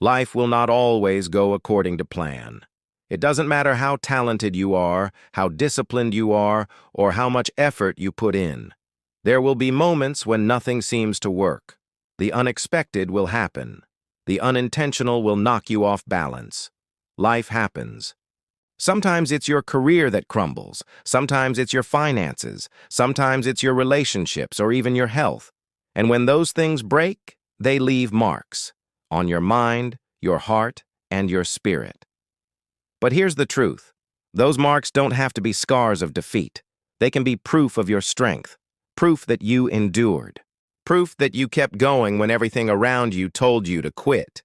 Life will not always go according to plan. It doesn't matter how talented you are, how disciplined you are, or how much effort you put in. There will be moments when nothing seems to work. The unexpected will happen. The unintentional will knock you off balance. Life happens. Sometimes it's your career that crumbles. Sometimes it's your finances. Sometimes it's your relationships or even your health. And when those things break, they leave marks on your mind, your heart, and your spirit. But here's the truth. Those marks don't have to be scars of defeat. They can be proof of your strength, proof that you endured, proof that you kept going when everything around you told you to quit.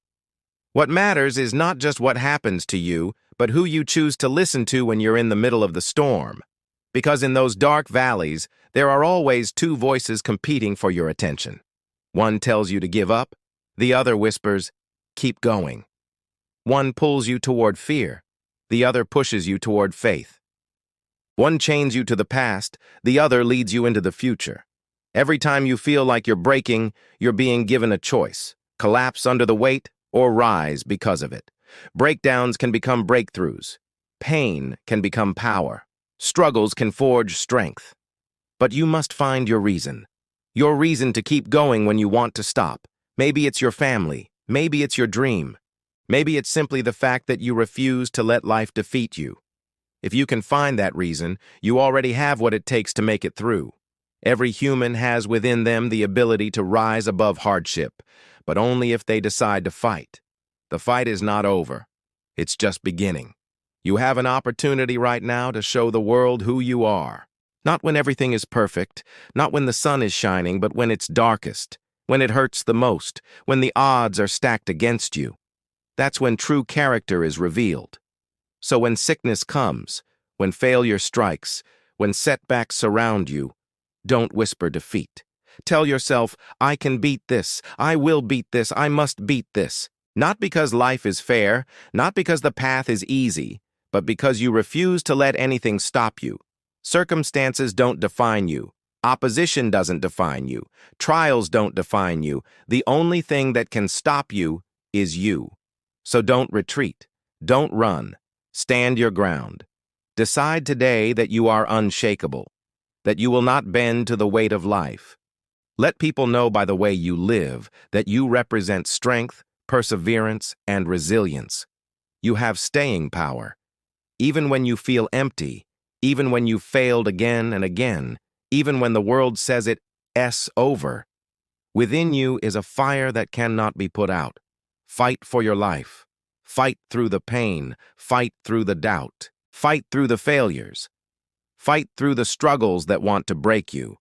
What matters is not just what happens to you, but who you choose to listen to when you're in the middle of the storm. Because in those dark valleys, there are always two voices competing for your attention. One tells you to give up, the other whispers, keep going. One pulls you toward fear, the other pushes you toward faith. One chains you to the past, the other leads you into the future. Every time you feel like you're breaking, you're being given a choice: collapse under the weight or rise because of it. Breakdowns can become breakthroughs. Pain can become power. Struggles can forge strength. But you must find your reason to keep going when you want to stop. Maybe it's your family. Maybe it's your dream. Maybe it's simply the fact that you refuse to let life defeat you. If you can find that reason, you already have what it takes to make it through. Every human has within them the ability to rise above hardship, but only if they decide to fight. The fight is not over. It's just beginning. You have an opportunity right now to show the world who you are. Not when everything is perfect, not when the sun is shining, but when it's darkest, when it hurts the most, when the odds are stacked against you. That's when true character is revealed. So when sickness comes, when failure strikes, when setbacks surround you, don't whisper defeat. Tell yourself, I can beat this, I will beat this, I must beat this. Not because life is fair, not because the path is easy, but because you refuse to let anything stop you. Circumstances don't define you. Opposition doesn't define you. Trials don't define you. The only thing that can stop you is you. So don't retreat. Don't run. Stand your ground. Decide today that you are unshakable, that you will not bend to the weight of life. Let people know by the way you live that you represent strength, perseverance, and resilience. You have staying power. Even when you feel empty, even when you've failed again and again, even when the world says it's over, within you is a fire that cannot be put out. Fight for your life. Fight through the pain. Fight through the doubt. Fight through the failures. Fight through the struggles that want to break you.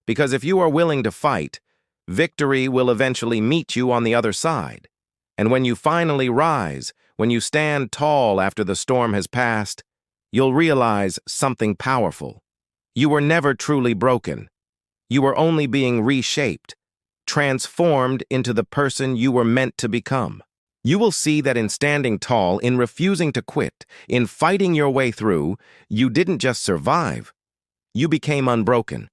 Because if you are willing to fight, victory will eventually meet you on the other side. And when you finally rise, when you stand tall after the storm has passed, you'll realize something powerful. You were never truly broken. You were only being reshaped, transformed into the person you were meant to become. You will see that in standing tall, in refusing to quit, in fighting your way through, you didn't just survive. You became unbroken.